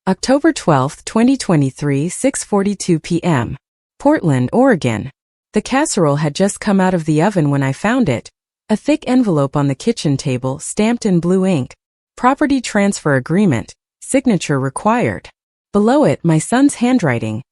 October 12, 2023, 6:42 p.m. Portland, Oregon. The casserole had just come out of the oven when I found it. A thick envelope on the kitchen table, stamped in blue ink. Property transfer agreement. Signature required. Below it, my son's handwriting.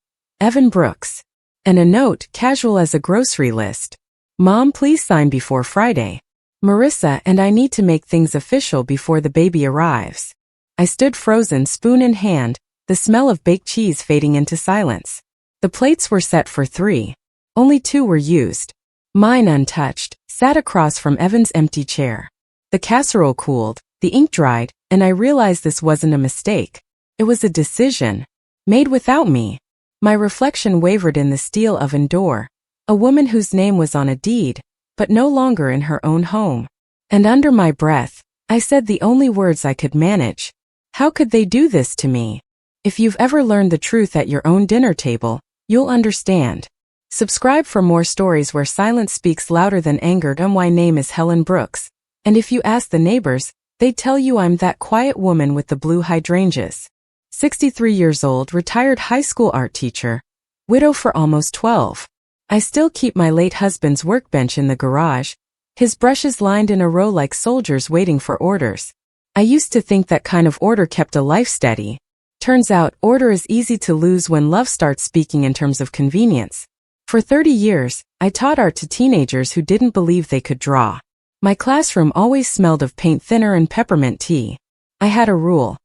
Evan Brooks. And a note, casual as a grocery list. Mom, please sign before Friday. Marissa and I need to make things official before the baby arrives. I stood frozen, spoon in hand, the smell of baked cheese fading into silence. The plates were set for 3. Only 2 were used. Mine, untouched, sat across from Evan's empty chair. The casserole cooled, the ink dried, and I realized this wasn't a mistake. It was a decision. Made without me. My reflection wavered in the steel oven door. A woman whose name was on a deed, but no longer in her own home. And under my breath, I said the only words I could manage. How could they do this to me? If you've ever learned the truth at your own dinner table, you'll understand. Subscribe for more stories where silence speaks louder than anger. My name is Helen Brooks, and if you ask the neighbors, they'd tell you I'm that quiet woman with the blue hydrangeas. 63 years old, retired high school art teacher, widow for almost 12. I still keep my late husband's workbench in the garage, his brushes lined in a row like soldiers waiting for orders. I used to think that kind of order kept a life steady. Turns out, order is easy to lose when love starts speaking in terms of convenience. For 30 years, I taught art to teenagers who didn't believe they could draw. My classroom always smelled of paint thinner and peppermint tea. I had a rule.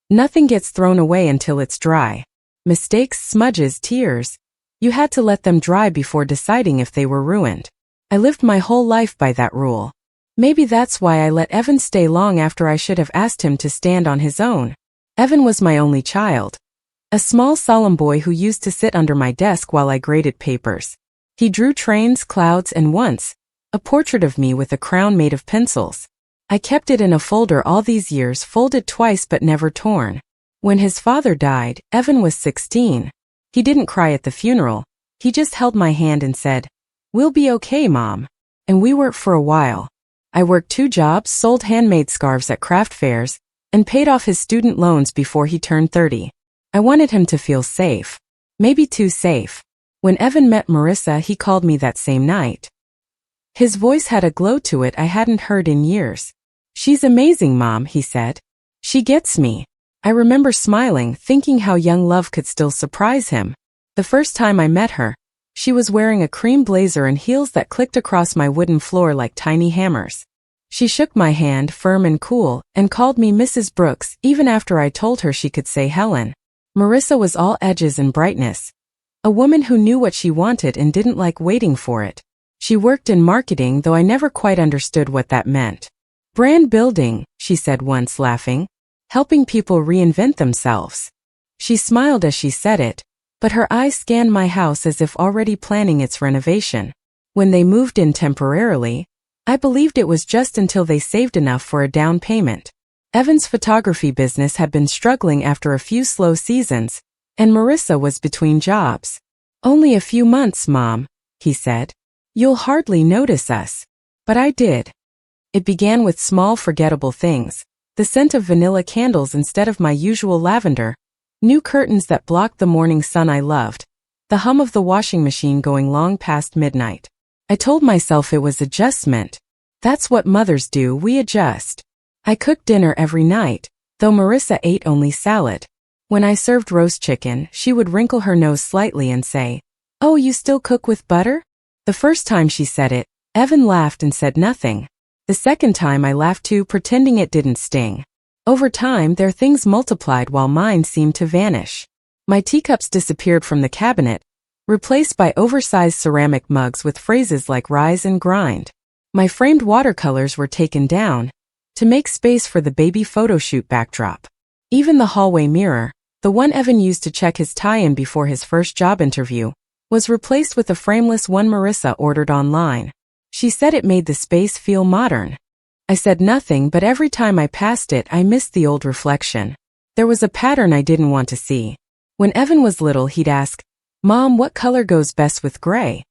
Nothing gets thrown away until it's dry. Mistakes, smudges, tears. You had to let them dry before deciding if they were ruined. I lived my whole life by that rule. Maybe that's why I let Evan stay long after I should have asked him to stand on his own. Evan was my only child. A small solemn boy who used to sit under my desk while I graded papers. He drew trains, clouds, and once, a portrait of me with a crown made of pencils. I kept it in a folder all these years, folded twice but never torn. When his father died, Evan was 16. He didn't cry at the funeral. He just held my hand and said, "We'll be okay, Mom." And we were for a while. I worked 2 jobs, sold handmade scarves at craft fairs, and paid off his student loans before he turned 30. I wanted him to feel safe. Maybe too safe. When Evan met Marissa, he called me that same night. His voice had a glow to it I hadn't heard in years. "She's amazing, Mom," he said. "She gets me." I remember smiling, thinking how young love could still surprise him. The first time I met her, she was wearing a cream blazer and heels that clicked across my wooden floor like tiny hammers. She shook my hand, firm and cool, and called me Mrs. Brooks, even after I told her she could say Helen. Marissa was all edges and brightness. A woman who knew what she wanted and didn't like waiting for it. She worked in marketing, though I never quite understood what that meant. "Brand building," she said once, laughing. "Helping people reinvent themselves." She smiled as she said it, but her eyes scanned my house as if already planning its renovation. When they moved in temporarily, I believed it was just until they saved enough for a down payment. Evan's photography business had been struggling after a few slow seasons, and Marissa was between jobs. "Only a few months, Mom," he said. "You'll hardly notice us." But I did. It began with small, forgettable things. The scent of vanilla candles instead of my usual lavender. New curtains that blocked the morning sun I loved. The hum of the washing machine going long past midnight. I told myself it was adjustment. That's what mothers do, we adjust. I cooked dinner every night, though Marissa ate only salad. When I served roast chicken, she would wrinkle her nose slightly and say, "Oh, you still cook with butter?" The first time she said it, Evan laughed and said nothing. The second time I laughed too, pretending it didn't sting. Over time, their things multiplied while mine seemed to vanish. My teacups disappeared from the cabinet, replaced by oversized ceramic mugs with phrases like rise and grind. My framed watercolors were taken down to make space for the baby photo shoot backdrop. Even the hallway mirror, the one Evan used to check his tie-in before his first job interview, was replaced with a frameless one Marissa ordered online. She said it made the space feel modern. I said nothing, but every time I passed it, I missed the old reflection. There was a pattern I didn't want to see. When Evan was little, he'd ask, "Mom, what color goes best with gray?"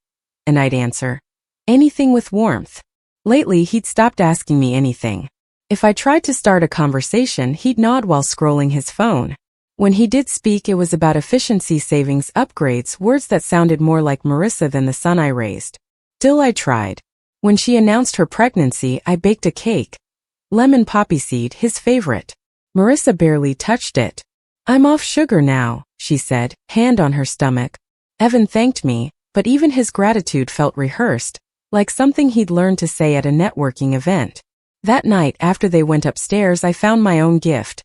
And I'd answer, "Anything with warmth." Lately, he'd stopped asking me anything. If I tried to start a conversation, he'd nod while scrolling his phone. When he did speak, it was about efficiency savings upgrades, words that sounded more like Marissa than the son I raised. Still, I tried. When she announced her pregnancy, I baked a cake. Lemon poppy seed, his favorite. Marissa barely touched it. "I'm off sugar now," she said, hand on her stomach. Evan thanked me, but even his gratitude felt rehearsed, like something he'd learned to say at a networking event. That night, after they went upstairs, I found my own gift.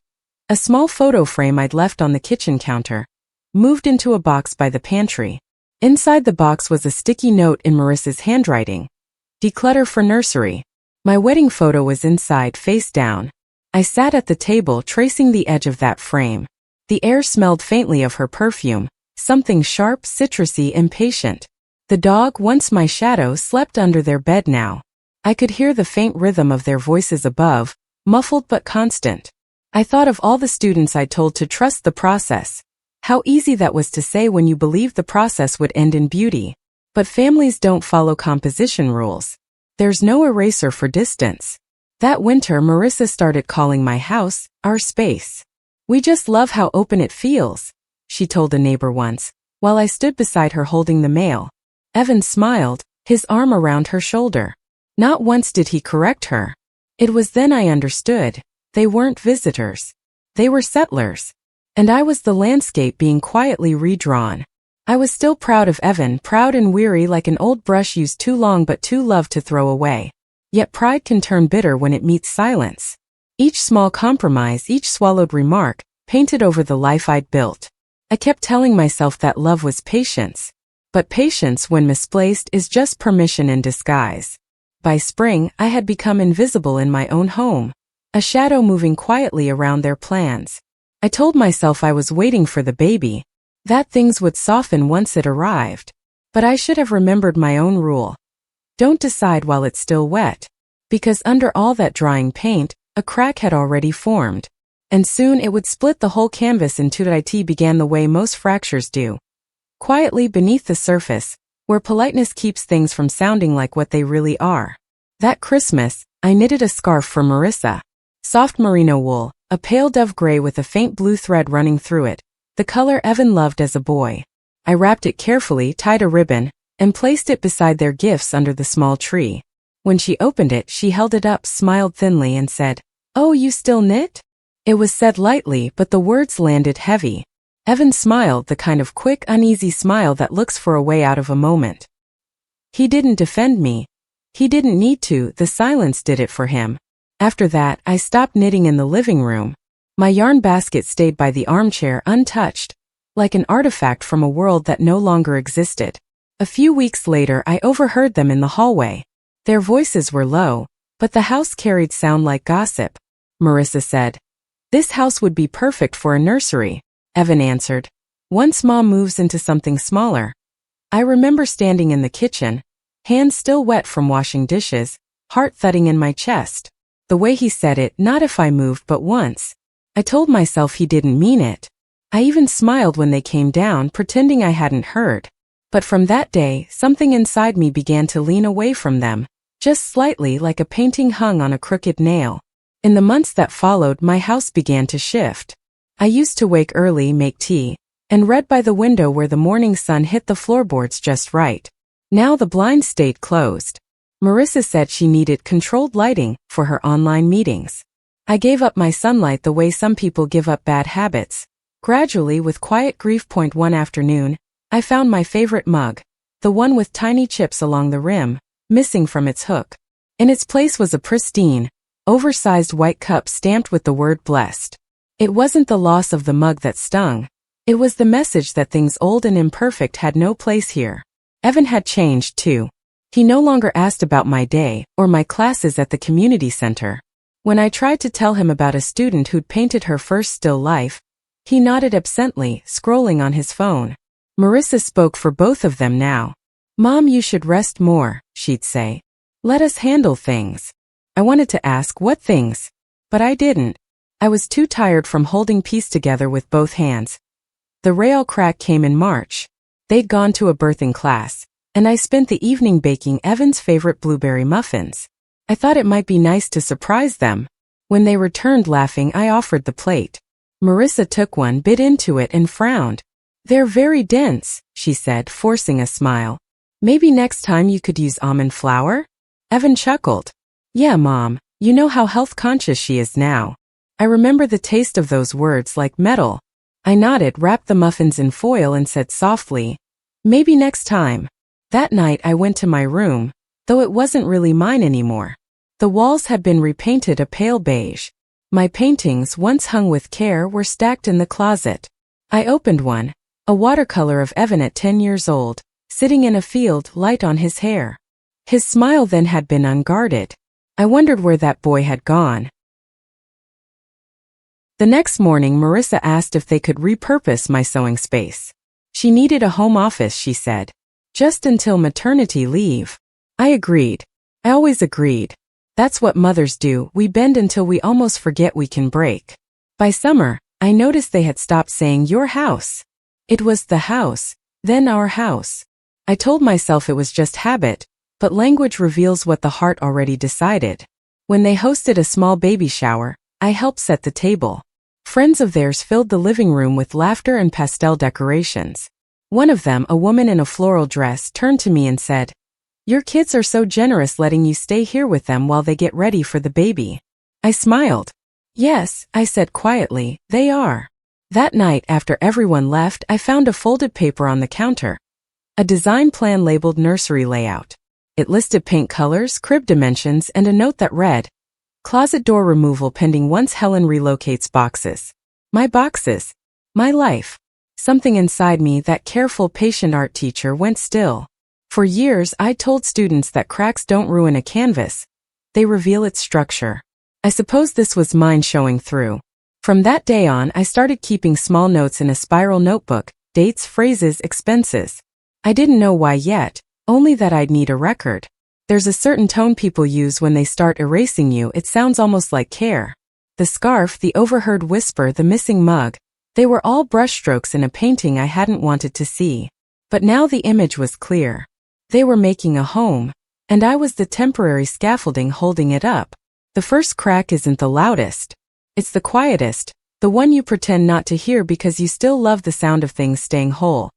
A small photo frame I'd left on the kitchen counter, moved into a box by the pantry. Inside the box was a sticky note in Marissa's handwriting. "Declutter for nursery." My wedding photo was inside, face down. I sat at the table, tracing the edge of that frame. The air smelled faintly of her perfume, something sharp, citrusy, impatient. The dog, once my shadow, slept under their bed now. I could hear the faint rhythm of their voices above, muffled but constant. I thought of all the students I told to trust the process. How easy that was to say when you believed the process would end in beauty. But families don't follow composition rules. There's no eraser for distance. That winter, Marissa started calling my house our space. "We just love how open it feels," she told a neighbor once, while I stood beside her holding the mail. Evan smiled, his arm around her shoulder. Not once did he correct her. It was then I understood. They weren't visitors. They were settlers. And I was the landscape being quietly redrawn. I was still proud of Evan, proud and weary like an old brush used too long but too loved to throw away. Yet pride can turn bitter when it meets silence. Each small compromise, each swallowed remark, painted over the life I'd built. I kept telling myself that love was patience. But patience, when misplaced, is just permission in disguise. By spring, I had become invisible in my own home. A shadow moving quietly around their plans. I told myself I was waiting for the baby, that things would soften once it arrived. But I should have remembered my own rule. Don't decide while it's still wet. Because under all that drying paint, a crack had already formed. And soon it would split the whole canvas into it began the way most fractures do. Quietly beneath the surface, where politeness keeps things from sounding like what they really are. That Christmas, I knitted a scarf for Marissa. Soft merino wool, a pale dove gray with a faint blue thread running through it, the color Evan loved as a boy. I wrapped it carefully, tied a ribbon, and placed it beside their gifts under the small tree. When she opened it, she held it up, smiled thinly, and said, "Oh, you still knit?" It was said lightly, but the words landed heavy. Evan smiled, the kind of quick, uneasy smile that looks for a way out of a moment. He didn't defend me. He didn't need to, the silence did it for him. After that, I stopped knitting in the living room. My yarn basket stayed by the armchair untouched, like an artifact from a world that no longer existed. A few weeks later, I overheard them in the hallway. Their voices were low, but the house carried sound like gossip. Marissa said, "This house would be perfect for a nursery." Evan answered, "Once Mom moves into something smaller." I remember standing in the kitchen, hands still wet from washing dishes, heart thudding in my chest. The way he said it, not if I moved but once. I told myself he didn't mean it. I even smiled when they came down, pretending I hadn't heard. But from that day, something inside me began to lean away from them, just slightly, like a painting hung on a crooked nail. In the months that followed, my house began to shift. I used to wake early, make tea, and read by the window where the morning sun hit the floorboards just right. Now the blinds stayed closed. Marissa said she needed controlled lighting for her online meetings. I gave up my sunlight the way some people give up bad habits. Gradually, with quiet grief. One afternoon, I found my favorite mug, the one with tiny chips along the rim, missing from its hook. In its place was a pristine, oversized white cup stamped with the word blessed. It wasn't the loss of the mug that stung. It was the message that things old and imperfect had no place here. Evan had changed too. He no longer asked about my day or my classes at the community center. When I tried to tell him about a student who'd painted her first still life, he nodded absently, scrolling on his phone. Marissa spoke for both of them now. "Mom, you should rest more," she'd say. "Let us handle things." I wanted to ask what things, but I didn't. I was too tired from holding peace together with both hands. The rail crack came in March. They'd gone to a birthing class, and I spent the evening baking Evan's favorite blueberry muffins. I thought it might be nice to surprise them. When they returned laughing, I offered the plate. Marissa took one, bit into it, and frowned. "They're very dense," she said, forcing a smile. "Maybe next time you could use almond flour?" Evan chuckled. "Yeah, Mom, you know how health conscious she is now." I remember the taste of those words like metal. I nodded, wrapped the muffins in foil, and said softly, "Maybe next time." That night I went to my room, though it wasn't really mine anymore. The walls had been repainted a pale beige. My paintings, once hung with care, were stacked in the closet. I opened one, a watercolor of Evan at 10 years old, sitting in a field, light on his hair. His smile then had been unguarded. I wondered where that boy had gone. The next morning, Marissa asked if they could repurpose my sewing space. She needed a home office, she said. Just until maternity leave. I agreed. I always agreed. That's what mothers do, we bend until we almost forget we can break. By summer, I noticed they had stopped saying your house. It was the house, then our house. I told myself it was just habit, but language reveals what the heart already decided. When they hosted a small baby shower, I helped set the table. Friends of theirs filled the living room with laughter and pastel decorations. One of them, a woman in a floral dress, turned to me and said, "Your kids are so generous letting you stay here with them while they get ready for the baby." I smiled. "Yes," I said quietly, "they are." That night, after everyone left, I found a folded paper on the counter. A design plan labeled nursery layout. It listed paint colors, crib dimensions, and a note that read, "Closet door removal pending once Helen relocates boxes." My boxes. My life. Something inside me, that careful, patient art teacher, went still. For years, I told students that cracks don't ruin a canvas. They reveal its structure. I suppose this was mine showing through. From that day on, I started keeping small notes in a spiral notebook, dates, phrases, expenses. I didn't know why yet, only that I'd need a record. There's a certain tone people use when they start erasing you. It sounds almost like care. The scarf, the overheard whisper, the missing mug, they were all brushstrokes in a painting I hadn't wanted to see. But now the image was clear. They were making a home, and I was the temporary scaffolding holding it up. The first crack isn't the loudest. It's the quietest, the one you pretend not to hear because you still love the sound of things staying whole.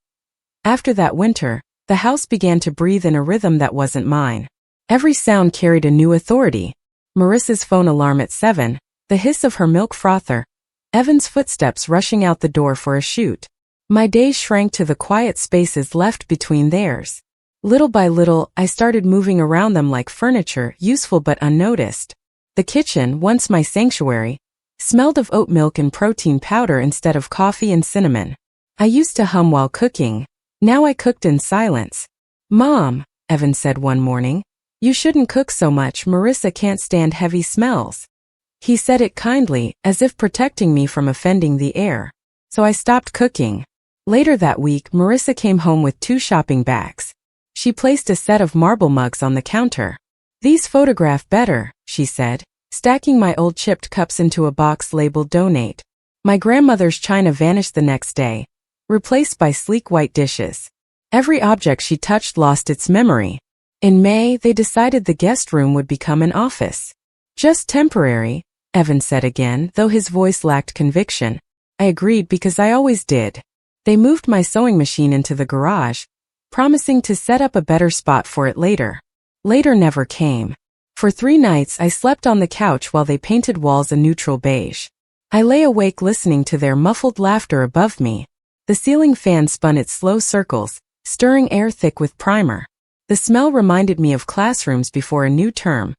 After that winter, the house began to breathe in a rhythm that wasn't mine. Every sound carried a new authority. Marissa's phone alarm at 7, the hiss of her milk frother, Evan's footsteps rushing out the door for a shoot. My days shrank to the quiet spaces left between theirs. Little by little, I started moving around them like furniture, useful but unnoticed. The kitchen, once my sanctuary, smelled of oat milk and protein powder instead of coffee and cinnamon. I used to hum while cooking. Now I cooked in silence. "Mom," Evan said one morning, "you shouldn't cook so much. Marissa can't stand heavy smells." He said it kindly, as if protecting me from offending the air. So I stopped cooking. Later that week, Marissa came home with 2 shopping bags. She placed a set of marble mugs on the counter. "These photograph better," she said, stacking my old chipped cups into a box labeled donate. My grandmother's china vanished the next day, replaced by sleek white dishes. Every object she touched lost its memory. In May, they decided the guest room would become an office. "Just temporary," Evan said again, though his voice lacked conviction. I agreed because I always did. They moved my sewing machine into the garage, promising to set up a better spot for it later. Later never came. For 3 nights I slept on the couch while they painted walls a neutral beige. I lay awake listening to their muffled laughter above me. The ceiling fan spun its slow circles, stirring air thick with primer. The smell reminded me of classrooms before a new term.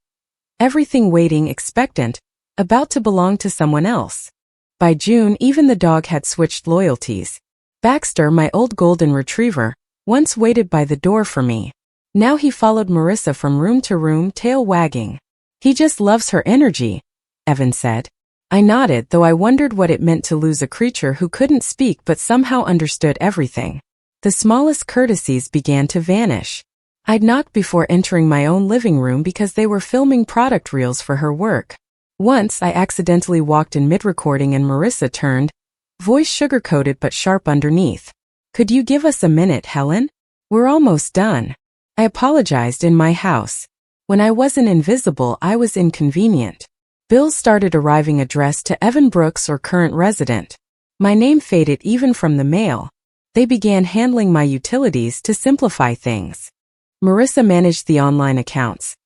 Everything waiting, expectant, about to belong to someone else. By June, even the dog had switched loyalties. Baxter, my old golden retriever, once waited by the door for me. Now he followed Marissa from room to room, tail wagging. "He just loves her energy," Evan said. I nodded, though I wondered what it meant to lose a creature who couldn't speak but somehow understood everything. The smallest courtesies began to vanish. I'd knocked before entering my own living room because they were filming product reels for her work. Once I accidentally walked in mid-recording and Marissa turned, voice sugar-coated but sharp underneath. "Could you give us a minute, Helen? We're almost done." I apologized in my house. When I wasn't invisible, I was inconvenient. Bills started arriving addressed to Evan Brooks or current resident. My name faded even from the mail. They began handling my utilities to simplify things. Marissa managed the online accounts.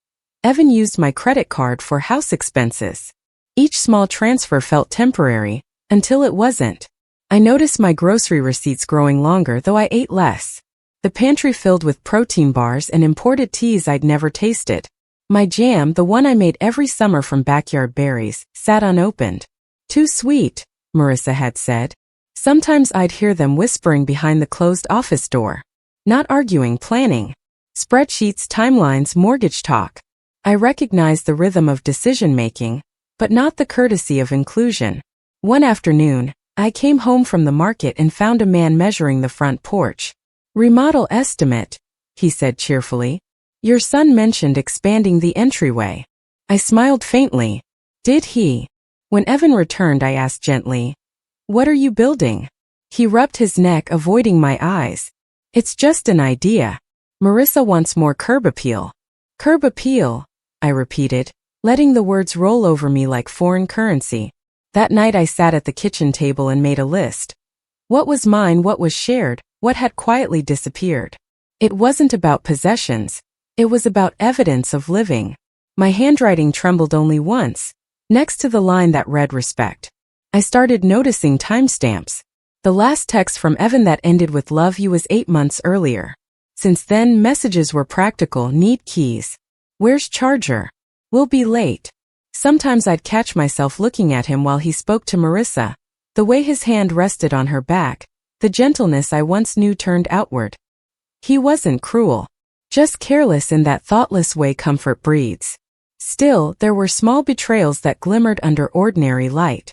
Evan used my credit card for house expenses. Each small transfer felt temporary, until it wasn't. I noticed my grocery receipts growing longer though I ate less. The pantry filled with protein bars and imported teas I'd never tasted. My jam, the one I made every summer from backyard berries, sat unopened. Too sweet, Marissa had said. Sometimes I'd hear them whispering behind the closed office door. Not arguing, planning. Spreadsheets, timelines, mortgage talk. I recognized the rhythm of decision-making, but not the courtesy of inclusion. One afternoon, I came home from the market and found a man measuring the front porch. "Remodel estimate," he said cheerfully. "Your son mentioned expanding the entryway." I smiled faintly. Did he? When Evan returned, I asked gently, "What are you building?" He rubbed his neck, avoiding my eyes. "It's just an idea. Marissa wants more curb appeal." "Curb appeal," I repeated, letting the words roll over me like foreign currency. That night I sat at the kitchen table and made a list. What was mine, what was shared, what had quietly disappeared. It wasn't about possessions. It was about evidence of living. My handwriting trembled only once, next to the line that read respect. I started noticing timestamps. The last text from Evan that ended with "love you" was 8 months earlier. Since then, messages were practical: "Need keys. Where's charger? We'll be late." Sometimes I'd catch myself looking at him while he spoke to Marissa. The way his hand rested on her back, the gentleness I once knew turned outward. He wasn't cruel. Just careless in that thoughtless way comfort breeds. Still, there were small betrayals that glimmered under ordinary light.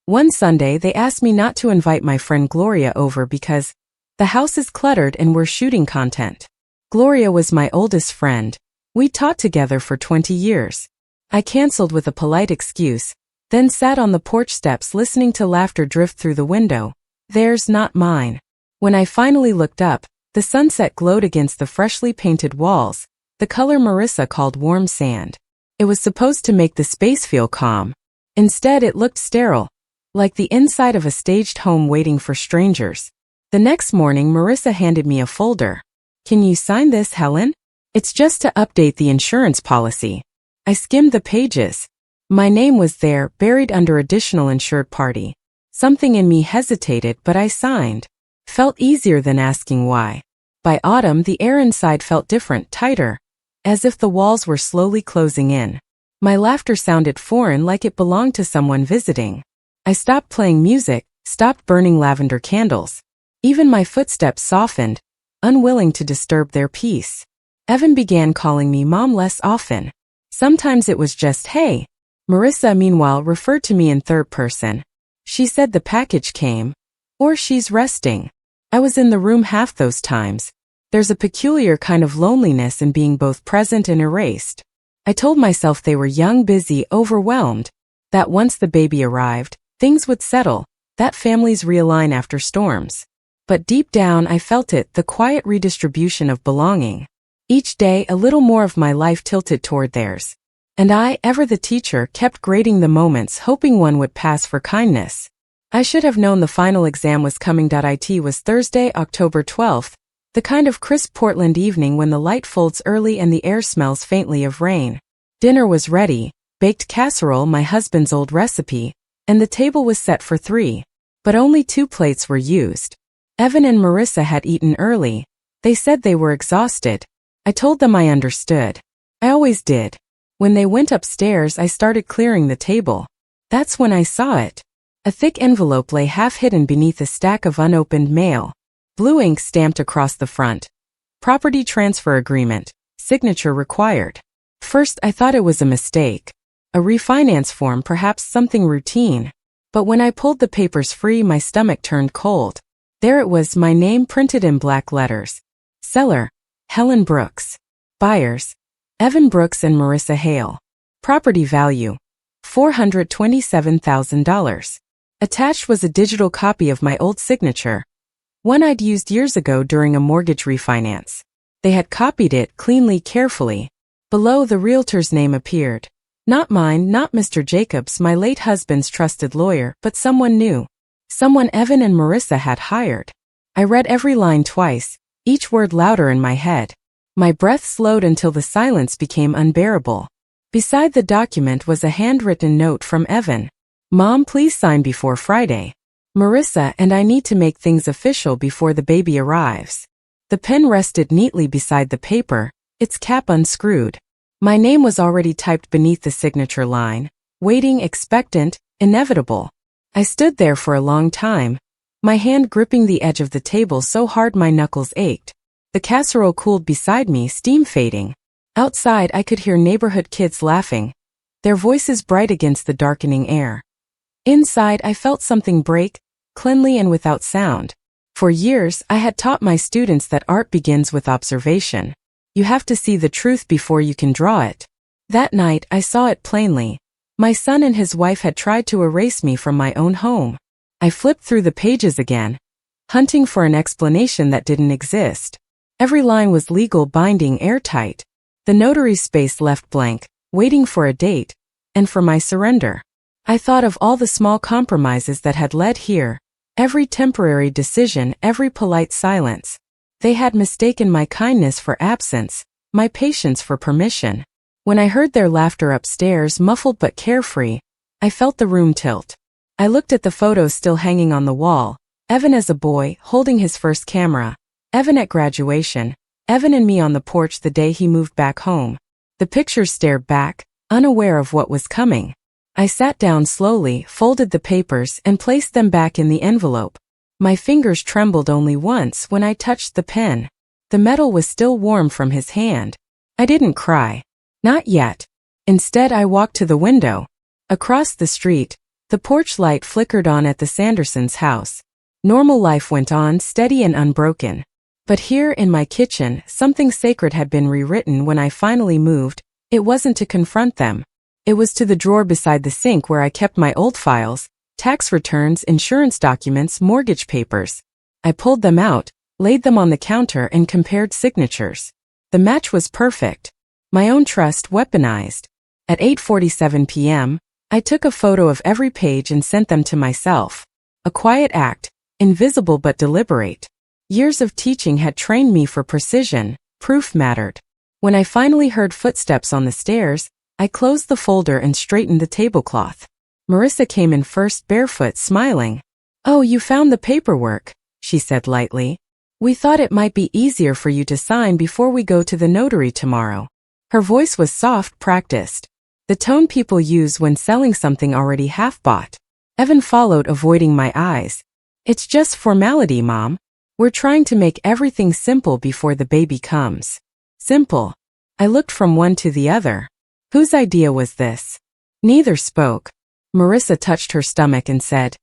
One Sunday, they asked me not to invite my friend Gloria over because the house is cluttered and we're shooting content. Gloria was my oldest friend. We taught together for 20 years. I canceled with a polite excuse, then sat on the porch steps listening to laughter drift through the window. Theirs, not mine. When I finally looked up, the sunset glowed against the freshly painted walls, the color Marissa called warm sand. It was supposed to make the space feel calm. Instead, it looked sterile, like the inside of a staged home waiting for strangers. The next morning, Marissa handed me a folder. "Can you sign this, Helen? It's just to update the insurance policy." I skimmed the pages. My name was there, buried under additional insured party. Something in me hesitated, but I signed. Felt easier than asking why. By autumn, the air inside felt different, tighter, as if the walls were slowly closing in. My laughter sounded foreign, like it belonged to someone visiting. I stopped playing music, stopped burning lavender candles. Even my footsteps softened, unwilling to disturb their peace. Evan began calling me Mom less often. Sometimes it was just "hey." Marissa, meanwhile, referred to me in third person. She said the package came, or "she's resting." I was in the room half those times. There's a peculiar kind of loneliness in being both present and erased. I told myself they were young, busy, overwhelmed, that once the baby arrived, things would settle, that families realign after storms. But deep down I felt it, the quiet redistribution of belonging. Each day a little more of my life tilted toward theirs. And I, ever the teacher, kept grading the moments, hoping one would pass for kindness. I should have known the final exam was coming. It was Thursday, October 12th, the kind of crisp Portland evening when the light folds early and the air smells faintly of rain. Dinner was ready, baked casserole, my husband's old recipe, and the table was set for 3. But only 2 plates were used. Evan and Marissa had eaten early. They said they were exhausted. I told them I understood. I always did. When they went upstairs, I started clearing the table. That's when I saw it. A thick envelope lay half hidden beneath a stack of unopened mail. Blue ink stamped across the front. Property transfer agreement. Signature required. First, I thought it was a mistake. A refinance form, perhaps something routine. But when I pulled the papers free, my stomach turned cold. There it was, my name printed in black letters. Seller, Helen Brooks. Buyers, Evan Brooks and Marissa Hale. Property value, $427,000. Attached was a digital copy of my old signature, one I'd used years ago during a mortgage refinance. They had copied it cleanly, carefully. Below, the realtor's name appeared. Not mine, not Mr. Jacobs, my late husband's trusted lawyer, but someone new. Someone Evan and Marissa had hired. I read every line twice, each word louder in my head. My breath slowed until the silence became unbearable. Beside the document was a handwritten note from Evan. Mom, please sign before Friday. Marissa and I need to make things official before the baby arrives. The pen rested neatly beside the paper, its cap unscrewed. My name was already typed beneath the signature line, waiting, expectant, inevitable. I stood there for a long time, my hand gripping the edge of the table so hard my knuckles ached. The casserole cooled beside me, steam fading. Outside I could hear neighborhood kids laughing, their voices bright against the darkening air. Inside I felt something break, cleanly and without sound. For years I had taught my students that art begins with observation. You have to see the truth before you can draw it. That night I saw it plainly. My son and his wife had tried to erase me from my own home. I flipped through the pages again, hunting for an explanation that didn't exist. Every line was legal, binding, airtight. The notary's space left blank, waiting for a date, and for my surrender. I thought of all the small compromises that had led here, every temporary decision, every polite silence. They had mistaken my kindness for absence, my patience for permission. When I heard their laughter upstairs, muffled but carefree, I felt the room tilt. I looked at the photos still hanging on the wall, Evan as a boy, holding his first camera, Evan at graduation, Evan and me on the porch the day he moved back home. The pictures stared back, unaware of what was coming. I sat down slowly, folded the papers, and placed them back in the envelope. My fingers trembled only once when I touched the pen. The metal was still warm from his hand. I didn't cry. Not yet. Instead, I walked to the window. Across the street, the porch light flickered on at the Sandersons' house. Normal life went on, steady and unbroken. But here in my kitchen, something sacred had been rewritten when I finally moved. It wasn't to confront them. It was to the drawer beside the sink where I kept my old files, tax returns, insurance documents, mortgage papers. I pulled them out, laid them on the counter, and compared signatures. The match was perfect. My own trust weaponized. At 8:47 p.m., I took a photo of every page and sent them to myself. A quiet act, invisible but deliberate. Years of teaching had trained me for precision. Proof mattered. When I finally heard footsteps on the stairs, I closed the folder and straightened the tablecloth. Marissa came in first, barefoot, smiling. "Oh, you found the paperwork," she said lightly. "We thought it might be easier for you to sign before we go to the notary tomorrow." Her voice was soft, practiced. The tone people use when selling something already half-bought. Evan followed, avoiding my eyes. "It's just formality, Mom. We're trying to make everything simple before the baby comes." Simple. I looked from one to the other. Whose idea was this? Neither spoke. Marissa touched her stomach and said,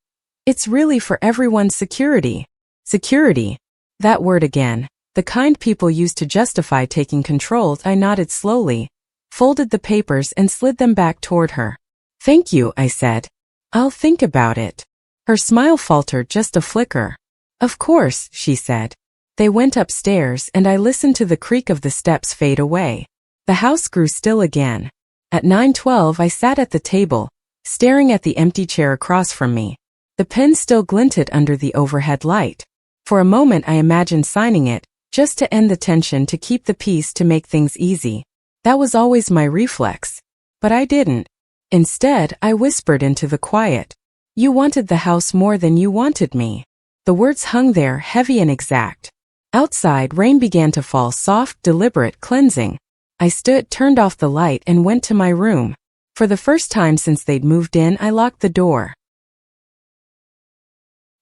"It's really for everyone's security." Security. That word again. The kind people use to justify taking control. I nodded slowly, folded the papers and slid them back toward her. "Thank you," I said. "I'll think about it." Her smile faltered, just a flicker. "Of course," she said. They went upstairs and I listened to the creak of the steps fade away. The house grew still again. At 9:12 I sat at the table, staring at the empty chair across from me. The pen still glinted under the overhead light. For a moment I imagined signing it, just to end the tension, to keep the peace, to make things easy. That was always my reflex. But I didn't. Instead, I whispered into the quiet. "You wanted the house more than you wanted me." The words hung there, heavy and exact. Outside, rain began to fall, soft, deliberate, cleansing. I stood, turned off the light, and went to my room. For the first time since they'd moved in, I locked the door.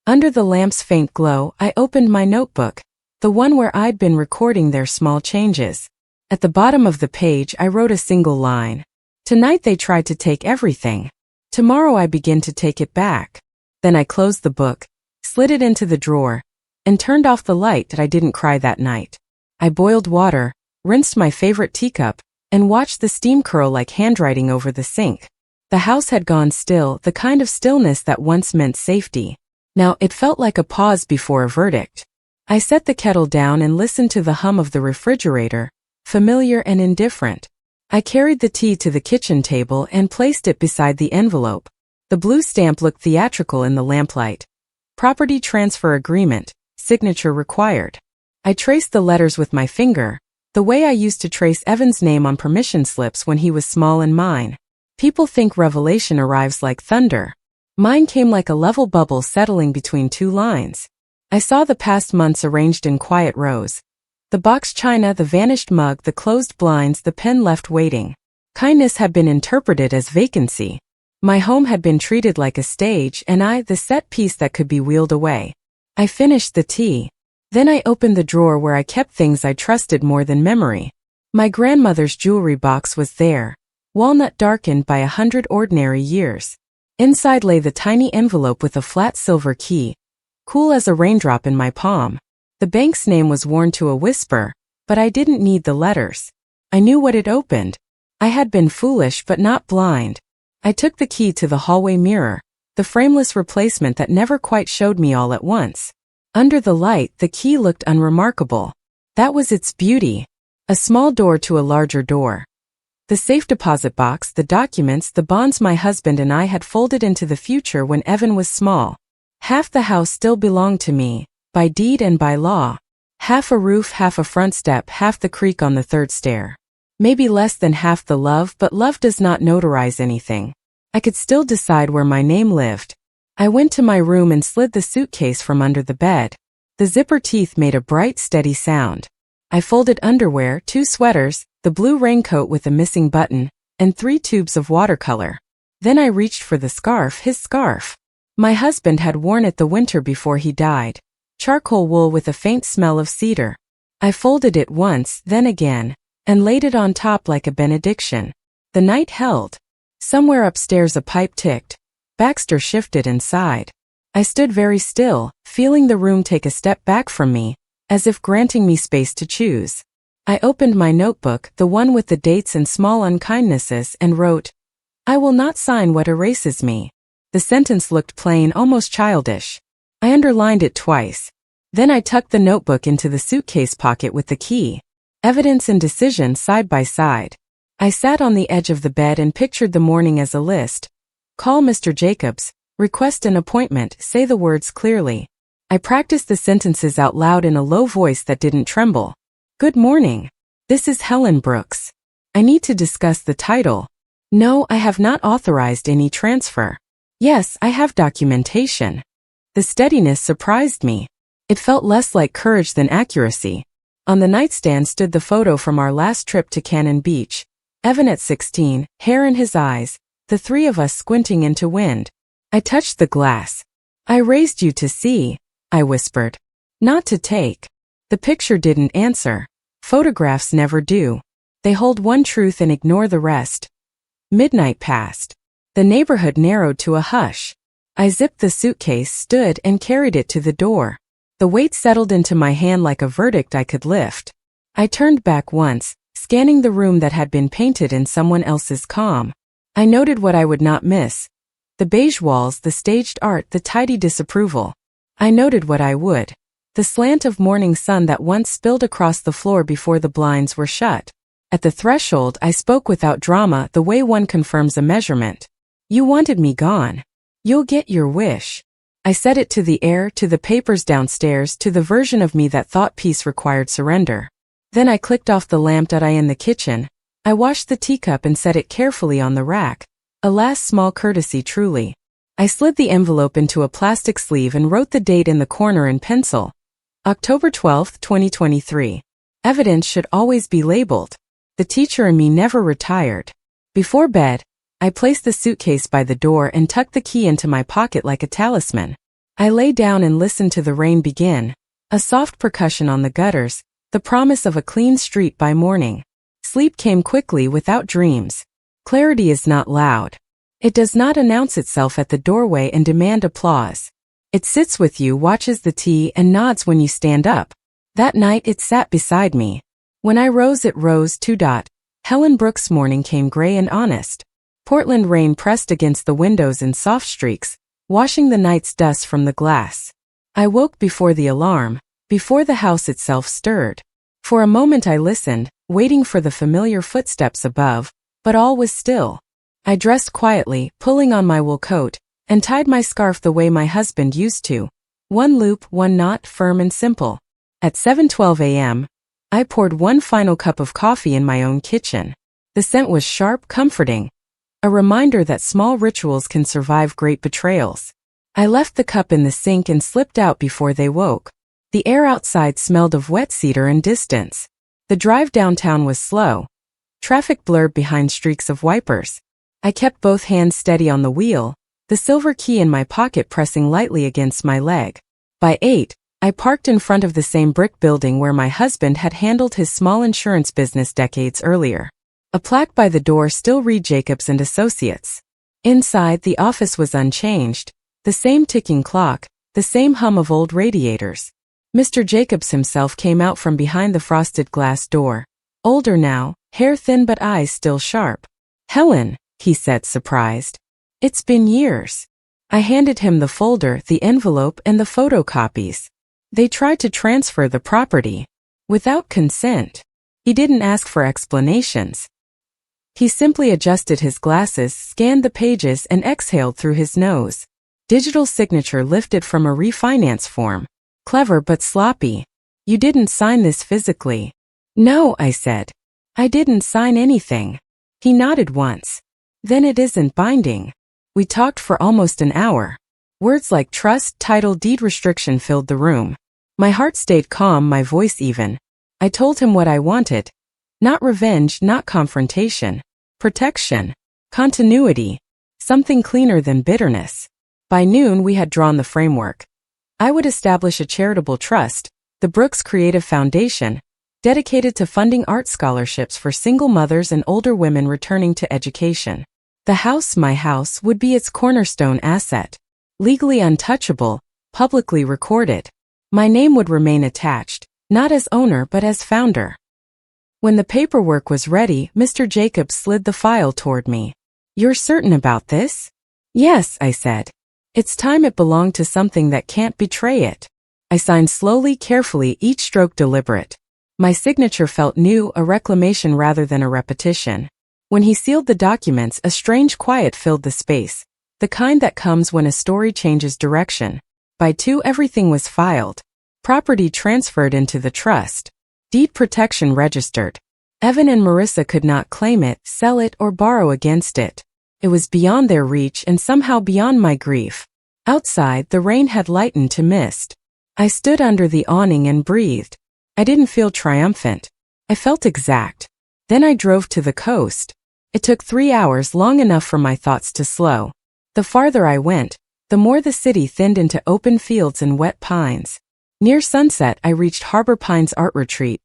Under the lamp's faint glow, I opened my notebook, the one where I'd been recording their small changes. At the bottom of the page, I wrote a single line. "Tonight they tried to take everything. Tomorrow I begin to take it back." Then I closed the book, slid it into the drawer, and turned off the light. I didn't cry that night. I boiled water, rinsed my favorite teacup, and watched the steam curl like handwriting over the sink. The house had gone still, the kind of stillness that once meant safety. Now it felt like a pause before a verdict. I set the kettle down and listened to the hum of the refrigerator, familiar and indifferent. I carried the tea to the kitchen table and placed it beside the envelope. The blue stamp looked theatrical in the lamplight. Property transfer agreement, signature required. I traced the letters with my finger, the way I used to trace Evan's name on permission slips when he was small and mine. People think revelation arrives like thunder. Mine came like a level bubble settling between two lines. I saw the past months arranged in quiet rows. The boxed china, the vanished mug, the closed blinds, the pen left waiting. Kindness had been interpreted as vacancy. My home had been treated like a stage and I, the set piece that could be wheeled away. I finished the tea. Then I opened the drawer where I kept things I trusted more than memory. My grandmother's jewelry box was there, walnut darkened by 100 ordinary years. Inside lay the tiny envelope with a flat silver key, cool as a raindrop in my palm. The bank's name was worn to a whisper, but I didn't need the letters. I knew what it opened. I had been foolish but not blind. I took the key to the hallway mirror, the frameless replacement that never quite showed me all at once. Under the light, the key looked unremarkable. That was its beauty. A small door to a larger door. The safe deposit box, the documents, the bonds my husband and I had folded into the future when Evan was small. Half the house still belonged to me, by deed and by law. Half a roof, half a front step, half the creak on the third stair. Maybe less than half the love, but love does not notarize anything. I could still decide where my name lived. I went to my room and slid the suitcase from under the bed. The zipper teeth made a bright, steady sound. I folded underwear, 2 sweaters, the blue raincoat with a missing button, and 3 tubes of watercolor. Then I reached for the scarf, his scarf. My husband had worn it the winter before he died. Charcoal wool with a faint smell of cedar. I folded it once, then again, and laid it on top like a benediction. The night held. Somewhere upstairs a pipe ticked. Baxter shifted and sighed. I stood very still, feeling the room take a step back from me, as if granting me space to choose. I opened my notebook, the one with the dates and small unkindnesses, and wrote, "I will not sign what erases me." The sentence looked plain, almost childish. I underlined it twice. Then I tucked the notebook into the suitcase pocket with the key. Evidence and decision side by side. I sat on the edge of the bed and pictured the morning as a list. Call Mr. Jacobs, request an appointment, say the words clearly. I practiced the sentences out loud in a low voice that didn't tremble. Good morning. This is Helen Brooks. I need to discuss the title. No, I have not authorized any transfer. Yes, I have documentation. The steadiness surprised me. It felt less like courage than accuracy. On the nightstand stood the photo from our last trip to Cannon Beach. Evan at 16, hair in his eyes, the 3 of us squinting into wind. I touched the glass. I raised you to see, I whispered. Not to take. The picture didn't answer. Photographs never do. They hold one truth and ignore the rest. Midnight passed. The neighborhood narrowed to a hush. I zipped the suitcase, stood, and carried it to the door. The weight settled into my hand like a verdict I could lift. I turned back once, scanning the room that had been painted in someone else's calm. I noted what I would not miss. The beige walls, the staged art, the tidy disapproval. I noted what I would. The slant of morning sun that once spilled across the floor before the blinds were shut. At the threshold, I spoke without drama, the way one confirms a measurement. You wanted me gone. You'll get your wish. I said it to the air, to the papers downstairs, to the version of me that thought peace required surrender. Then I clicked off the lamp in the kitchen. I washed the teacup and set it carefully on the rack. A last small courtesy truly. I slid the envelope into a plastic sleeve and wrote the date in the corner in pencil. October 12, 2023. Evidence should always be labeled. The teacher in me never retired. Before bed, I placed the suitcase by the door and tucked the key into my pocket like a talisman. I lay down and listened to the rain begin. A soft percussion on the gutters, the promise of a clean street by morning. Sleep came quickly without dreams. Clarity is not loud. It does not announce itself at the doorway and demand applause. It sits with you, watches the tea, and nods when you stand up. That night it sat beside me. When I rose it rose too. Helen Brooks' morning came gray and honest. Portland rain pressed against the windows in soft streaks, washing the night's dust from the glass. I woke before the alarm, before the house itself stirred. For a moment I listened, waiting for the familiar footsteps above, but all was still. I dressed quietly, pulling on my wool coat, and tied my scarf the way my husband used to. One loop, one knot, firm and simple. At 7:12 a.m., I poured one final cup of coffee in my own kitchen. The scent was sharp, comforting, a reminder that small rituals can survive great betrayals. I left the cup in the sink and slipped out before they woke. The air outside smelled of wet cedar and distance. The drive downtown was slow. Traffic blurred behind streaks of wipers. I kept both hands steady on the wheel, the silver key in my pocket pressing lightly against my leg. By 8, I parked in front of the same brick building where my husband had handled his small insurance business decades earlier. A plaque by the door still read Jacobs and Associates. Inside, the office was unchanged, the same ticking clock, the same hum of old radiators. Mr. Jacobs himself came out from behind the frosted glass door. Older now, hair thin but eyes still sharp. "Helen," he said, surprised. "It's been years." I handed him the folder, the envelope, and the photocopies. They tried to transfer the property. Without consent. He didn't ask for explanations. He simply adjusted his glasses, scanned the pages, and exhaled through his nose. Digital signature lifted from a refinance form. Clever but sloppy. "You didn't sign this physically." "No," I said. "I didn't sign anything." He nodded once. "Then it isn't binding." We talked for almost an hour. Words like trust, title, deed, restriction filled the room. My heart stayed calm, my voice even. I told him what I wanted. Not revenge, not confrontation. Protection. Continuity. Something cleaner than bitterness. By noon we had drawn the framework. I would establish a charitable trust, the Brooks Creative Foundation, dedicated to funding art scholarships for single mothers and older women returning to education. The house, my house, would be its cornerstone asset. Legally untouchable, publicly recorded. My name would remain attached, not as owner but as founder. When the paperwork was ready, Mr. Jacobs slid the file toward me. "You're certain about this?" "Yes," I said. "It's time it belonged to something that can't betray it." I signed slowly, carefully, each stroke deliberate. My signature felt new, a reclamation rather than a repetition. When he sealed the documents, a strange quiet filled the space, the kind that comes when a story changes direction. By 2, everything was filed. Property transferred into the trust. Deed protection registered. Evan and Marissa could not claim it, sell it, or borrow against it. It was beyond their reach and somehow beyond my grief. Outside, the rain had lightened to mist. I stood under the awning and breathed. I didn't feel triumphant. I felt exact. Then I drove to the coast. It took 3 hours, long enough for my thoughts to slow. The farther I went, the more the city thinned into open fields and wet pines. Near sunset, I reached Harbor Pines Art Retreat,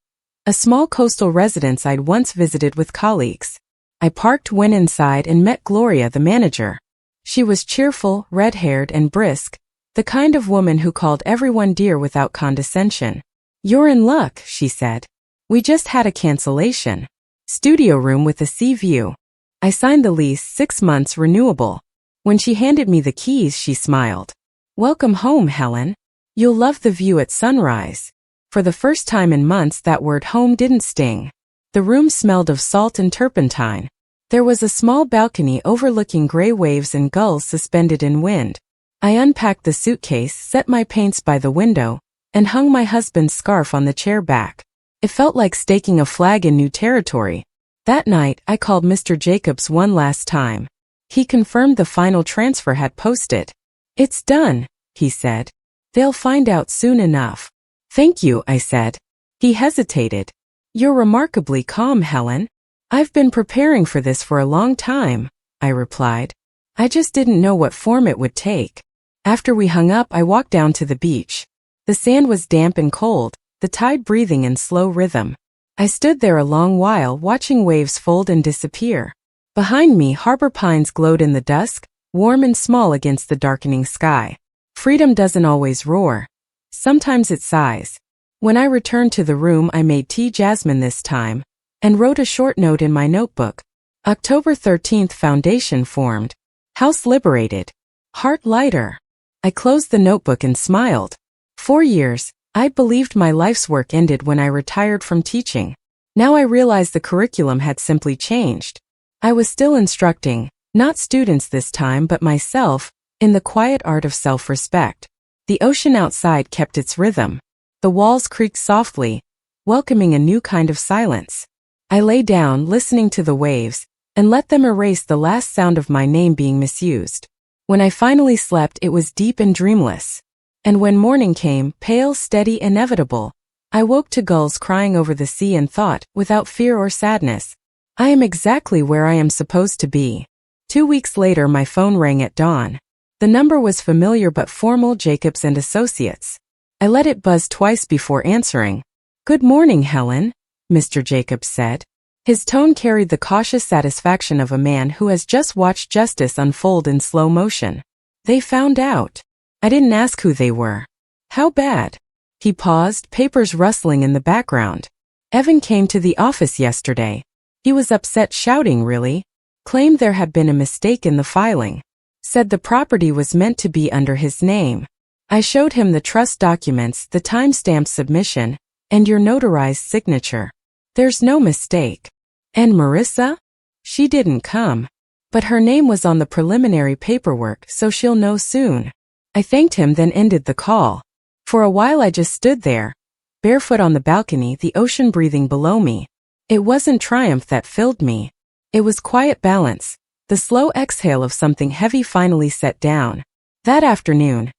a small coastal residence I'd once visited with colleagues. I parked, went inside, and met Gloria, the manager. She was cheerful, red-haired, and brisk, the kind of woman who called everyone dear without condescension. "You're in luck," she said. "We just had a cancellation. Studio room with a sea view." I signed the lease, 6 months renewable. When she handed me the keys, she smiled. "Welcome home, Helen. You'll love the view at sunrise." For the first time in months, that word home didn't sting. The room smelled of salt and turpentine. There was a small balcony overlooking gray waves and gulls suspended in wind. I unpacked the suitcase, set my paints by the window, and hung my husband's scarf on the chair back. It felt like staking a flag in new territory. That night, I called Mr. Jacobs one last time. He confirmed the final transfer had posted. "It's done," he said. "They'll find out soon enough." "Thank you," I said. He hesitated. "You're remarkably calm, Helen." "I've been preparing for this for a long time," I replied. "I just didn't know what form it would take." After we hung up, I walked down to the beach. The sand was damp and cold, the tide breathing in slow rhythm. I stood there a long while, watching waves fold and disappear. Behind me, Harbor Pines glowed in the dusk, warm and small against the darkening sky. Freedom doesn't always roar. Sometimes it sighs. When I returned to the room, I made tea, jasmine this time, and wrote a short note in my notebook. October 13th, foundation formed. House liberated. Heart lighter. I closed the notebook and smiled. 4 years, I believed my life's work ended when I retired from teaching. Now I realized the curriculum had simply changed. I was still instructing, not students this time but myself, in the quiet art of self-respect. The ocean outside kept its rhythm. The walls creaked softly, welcoming a new kind of silence. I lay down, listening to the waves, and let them erase the last sound of my name being misused. When I finally slept, it was deep and dreamless. And when morning came, pale, steady, inevitable, I woke to gulls crying over the sea and thought, without fear or sadness, I am exactly where I am supposed to be. 2 weeks later, my phone rang at dawn. The number was familiar but formal, Jacobs and Associates. I let it buzz twice before answering. "Good morning, Helen," Mr. Jacobs said. His tone carried the cautious satisfaction of a man who has just watched justice unfold in slow motion. "They found out. I didn't ask who they were." "How bad?" He paused, papers rustling in the background. "Evan came to the office yesterday. He was upset, shouting, really. Claimed there had been a mistake in the filing. Said the property was meant to be under his name. I showed him the trust documents, the time-stamped submission, and your notarized signature. There's no mistake." "And Marissa?" "She didn't come. But her name was on the preliminary paperwork, so she'll know soon." I thanked him, then ended the call. For a while I just stood there, barefoot on the balcony, the ocean breathing below me. It wasn't triumph that filled me. It was quiet balance, the slow exhale of something heavy finally set down. That afternoon,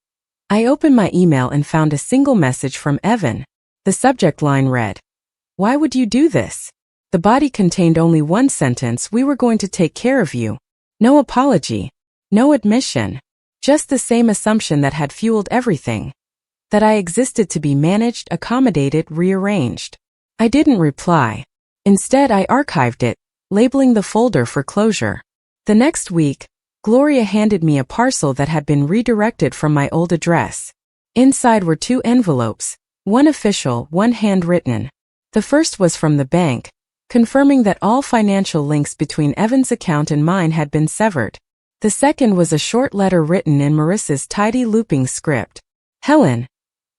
I opened my email and found a single message from Evan. The subject line read, "Why would you do this?" The body contained only one sentence: "We were going to take care of you." No apology, no admission, just the same assumption that had fueled everything. That I existed to be managed, accommodated, rearranged. I didn't reply. Instead, I archived it, labeling the folder for closure. The next week, Gloria handed me a parcel that had been redirected from my old address. Inside were 2 envelopes, one official, one handwritten. The first was from the bank, confirming that all financial links between Evan's account and mine had been severed. The second was a short letter written in Marissa's tidy looping script. "Helen,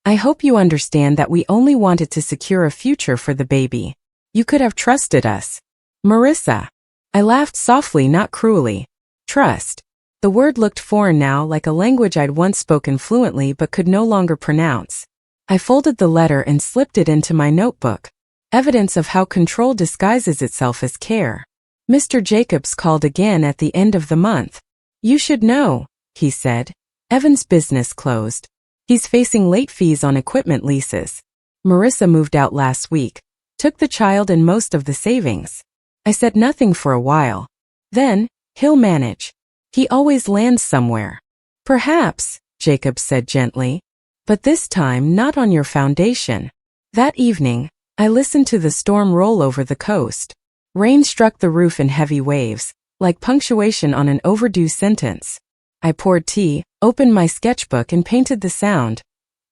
I hope you understand that we only wanted to secure a future for the baby. You could have trusted us. Marissa." I laughed softly, not cruelly. Trust. The word looked foreign now, like a language I'd once spoken fluently but could no longer pronounce. I folded the letter and slipped it into my notebook. Evidence of how control disguises itself as care. Mr. Jacobs called again at the end of the month. "You should know," he said. "Evan's business closed. He's facing late fees on equipment leases. Marissa moved out last week, took the child and most of the savings." I said nothing for a while. Then, "He'll manage. He always lands somewhere." "Perhaps," Jacob said gently, "but this time not on your foundation." That evening, I listened to the storm roll over the coast. Rain struck the roof in heavy waves, like punctuation on an overdue sentence. I poured tea, opened my sketchbook and painted the sound.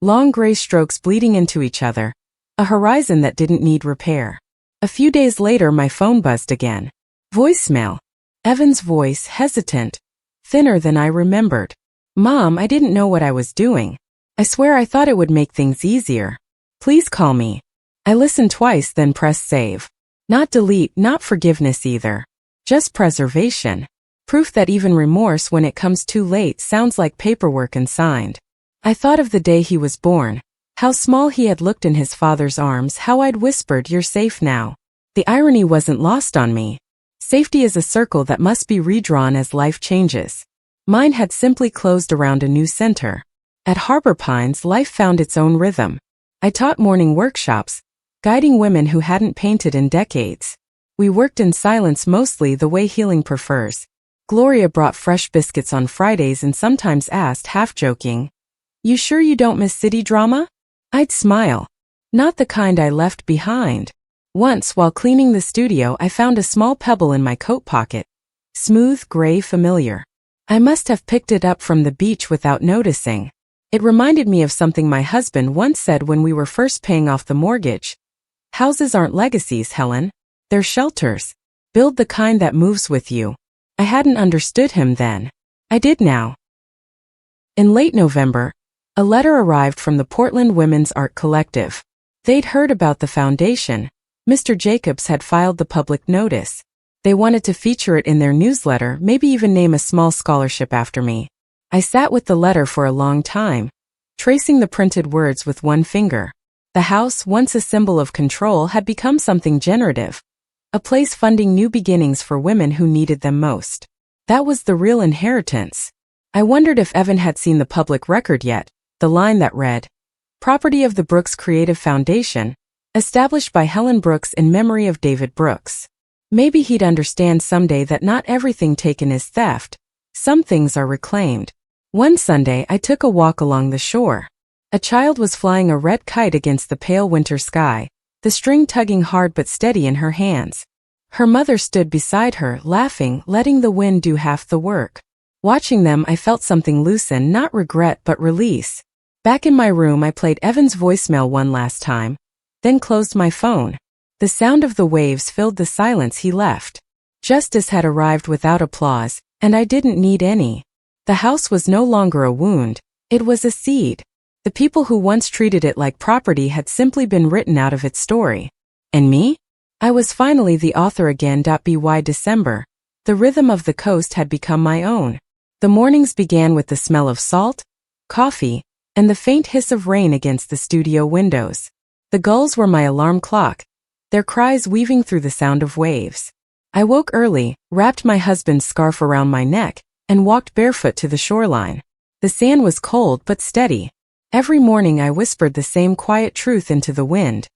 Long gray strokes bleeding into each other. A horizon that didn't need repair. A few days later, my phone buzzed again. Voicemail. Evan's voice, hesitant, thinner than I remembered. "Mom, I didn't know what I was doing. I swear I thought it would make things easier. Please call me." I listened twice, then pressed save. Not delete, not forgiveness either. Just preservation. Proof that even remorse, when it comes too late, sounds like paperwork unsigned. I thought of the day he was born. How small he had looked in his father's arms, how I'd whispered, "You're safe now." The irony wasn't lost on me. Safety is a circle that must be redrawn as life changes. Mine had simply closed around a new center. At Harbor Pines, life found its own rhythm. I taught morning workshops, guiding women who hadn't painted in decades. We worked in silence, mostly the way healing prefers. Gloria brought fresh biscuits on Fridays and sometimes asked, half joking, "You sure you don't miss city drama?" I'd smile. Not the kind I left behind. Once, while cleaning the studio, I found a small pebble in my coat pocket. Smooth, gray, familiar. I must have picked it up from the beach without noticing. It reminded me of something my husband once said when we were first paying off the mortgage. "Houses aren't legacies, Helen. They're shelters. Build the kind that moves with you." I hadn't understood him then. I did now. In late November, a letter arrived from the Portland Women's Art Collective. They'd heard about the foundation, Mr. Jacobs had filed the public notice. They wanted to feature it in their newsletter, maybe even name a small scholarship after me. I sat with the letter for a long time, tracing the printed words with one finger. The house, once a symbol of control, had become something generative, a place funding new beginnings for women who needed them most. That was the real inheritance. I wondered if Evan had seen the public record yet, the line that read, "Property of the Brooks Creative Foundation, established by Helen Brooks in memory of David Brooks." Maybe he'd understand someday that not everything taken is theft. Some things are reclaimed. One Sunday I took a walk along the shore. A child was flying a red kite against the pale winter sky, the string tugging hard but steady in her hands. Her mother stood beside her, laughing, letting the wind do half the work. Watching them, I felt something loosen, not regret but release. Back in my room, I played Evan's voicemail one last time, then closed my phone. The sound of the waves filled the silence he left. Justice had arrived without applause, and I didn't need any. The house was no longer a wound, it was a seed. The people who once treated it like property had simply been written out of its story. And me? I was finally the author again. By December, the rhythm of the coast had become my own. The mornings began with the smell of salt, coffee, and the faint hiss of rain against the studio windows. The gulls were my alarm clock, their cries weaving through the sound of waves. I woke early, wrapped my husband's scarf around my neck, and walked barefoot to the shoreline. The sand was cold but steady. Every morning I whispered the same quiet truth into the wind.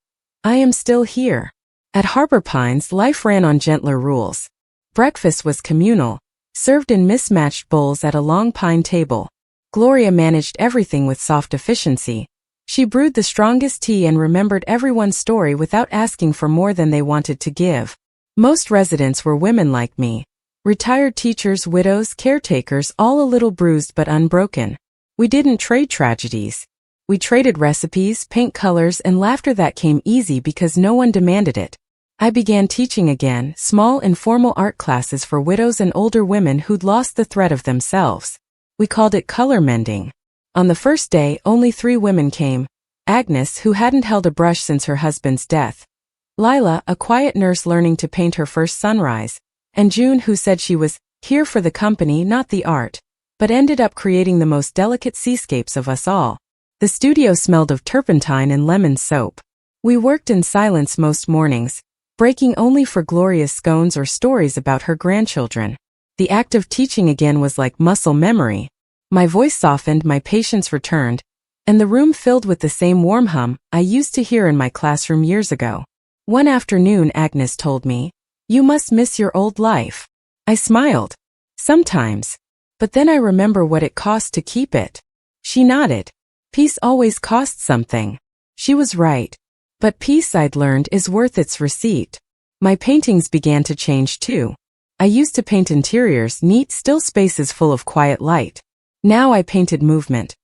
I am still here. At Harbor Pines, life ran on gentler rules. Breakfast was communal, served in mismatched bowls at a long pine table. Gloria managed everything with soft efficiency. She brewed the strongest tea and remembered everyone's story without asking for more than they wanted to give. Most residents were women like me. Retired teachers, widows, caretakers, all a little bruised but unbroken. We didn't trade tragedies. We traded recipes, paint colors, and laughter that came easy because no one demanded it. I began teaching again, small informal art classes for widows and older women who'd lost the thread of themselves. We called it color mending. On the first day, only 3 women came. Agnes, who hadn't held a brush since her husband's death. Lila, a quiet nurse learning to paint her first sunrise. And June, who said she was here for the company, not the art, but ended up creating the most delicate seascapes of us all. The studio smelled of turpentine and lemon soap. We worked in silence most mornings, breaking only for Gloria's scones or stories about her grandchildren. The act of teaching again was like muscle memory. My voice softened, my patience returned, and the room filled with the same warm hum I used to hear in my classroom years ago. One afternoon, Agnes told me, "You must miss your old life." I smiled. Sometimes. But then I remember what it cost to keep it. She nodded. Peace always costs something. She was right. But peace, I'd learned, is worth its receipt. My paintings began to change too. I used to paint interiors, neat, still spaces full of quiet light. Now I painted movement.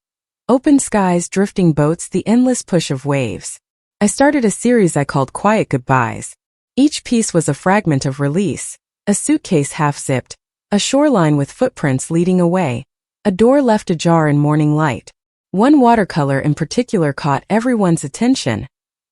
Open skies, drifting boats, the endless push of waves. I started a series I called Quiet Goodbyes. Each piece was a fragment of release. A suitcase half-zipped, a shoreline with footprints leading away, a door left ajar in morning light. One watercolor in particular caught everyone's attention.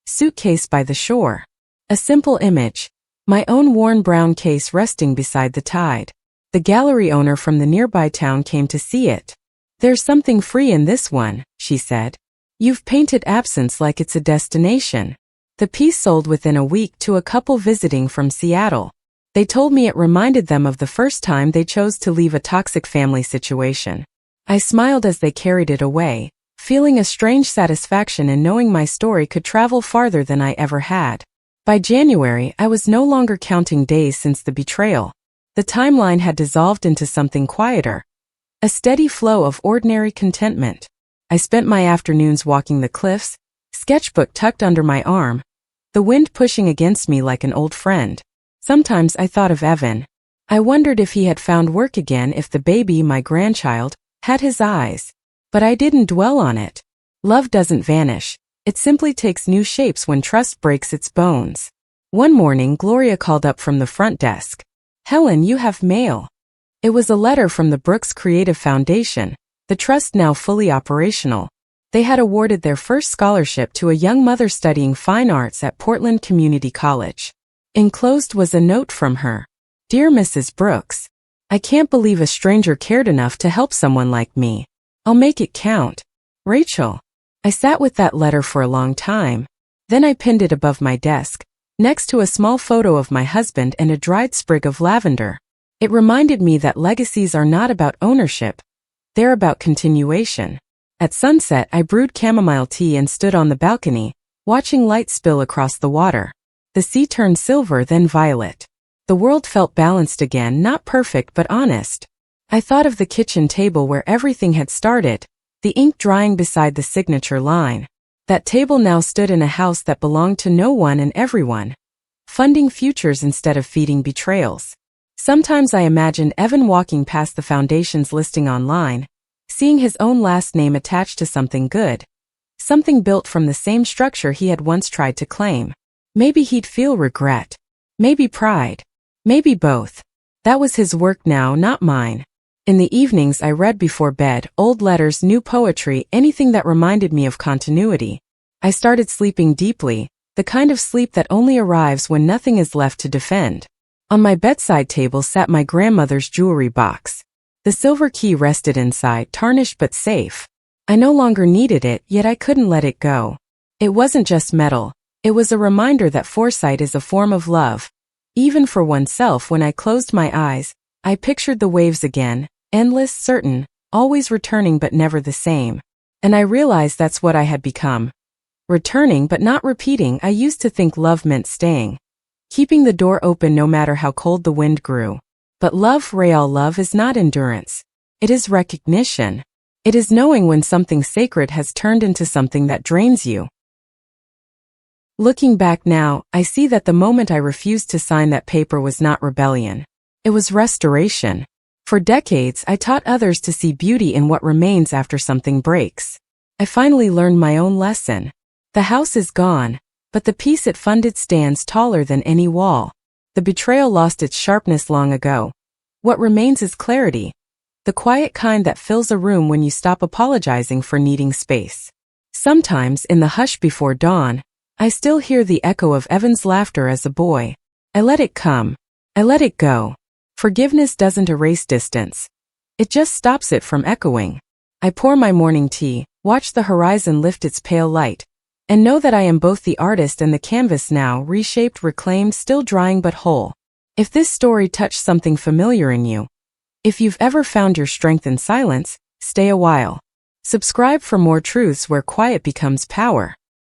Suitcase by the shore. A simple image. My own worn brown case resting beside the tide. The gallery owner from the nearby town came to see it. "There's something free in this one," she said. "You've painted absence like it's a destination." The piece sold within a week to a couple visiting from Seattle. They told me it reminded them of the first time they chose to leave a toxic family situation. I smiled as they carried it away, feeling a strange satisfaction in knowing my story could travel farther than I ever had. By January, I was no longer counting days since the betrayal. The timeline had dissolved into something quieter. A steady flow of ordinary contentment. I spent my afternoons walking the cliffs, sketchbook tucked under my arm, the wind pushing against me like an old friend. Sometimes I thought of Evan. I wondered if he had found work again, if the baby, my grandchild, had his eyes. But I didn't dwell on it. Love doesn't vanish. It simply takes new shapes when trust breaks its bones. One morning, Gloria called up from the front desk. "Helen, you have mail." It was a letter from the Brooks Creative Foundation, the trust now fully operational. They had awarded their first scholarship to a young mother studying fine arts at Portland Community College. Enclosed was a note from her. Dear Mrs. Brooks, I can't believe a stranger cared enough to help someone like me. I'll make it count. Rachel. I sat with that letter for a long time. Then I pinned it above my desk, next to a small photo of my husband and a dried sprig of lavender. It reminded me that legacies are not about ownership. They're about continuation. At sunset, I brewed chamomile tea and stood on the balcony, watching light spill across the water. The sea turned silver, then violet. The world felt balanced again, not perfect but honest. I thought of the kitchen table where everything had started, the ink drying beside the signature line. That table now stood in a house that belonged to no one and everyone, funding futures instead of feeding betrayals. Sometimes I imagined Evan walking past the foundation's listing online, seeing his own last name attached to something good, something built from the same structure he had once tried to claim. Maybe he'd feel regret, maybe pride, maybe both. That was his work now, not mine. In the evenings I read before bed, old letters, new poetry, anything that reminded me of continuity. I started sleeping deeply, the kind of sleep that only arrives when nothing is left to defend. On my bedside table sat my grandmother's jewelry box. The silver key rested inside, tarnished but safe. I no longer needed it, yet I couldn't let it go. It wasn't just metal. It was a reminder that foresight is a form of love. Even for oneself. When I closed my eyes, I pictured the waves again, endless, certain, always returning but never the same. And I realized that's what I had become. Returning but not repeating. I used to think love meant staying, keeping the door open no matter how cold the wind grew. But love, real love, is not endurance. It is recognition. It is knowing when something sacred has turned into something that drains you. Looking back now, I see that the moment I refused to sign that paper was not rebellion. It was restoration. For decades, I taught others to see beauty in what remains after something breaks. I finally learned my own lesson. The house is gone, but the piece it funded stands taller than any wall. The betrayal lost its sharpness long ago. What remains is clarity. The quiet kind that fills a room when you stop apologizing for needing space. Sometimes, in the hush before dawn, I still hear the echo of Evan's laughter as a boy. I let it come. I let it go. Forgiveness doesn't erase distance. It just stops it from echoing. I pour my morning tea, watch the horizon lift its pale light, and know that I am both the artist and the canvas now, reshaped, reclaimed, still drying but whole. If this story touched something familiar in you, if you've ever found your strength in silence, stay a while. Subscribe for more truths where quiet becomes power.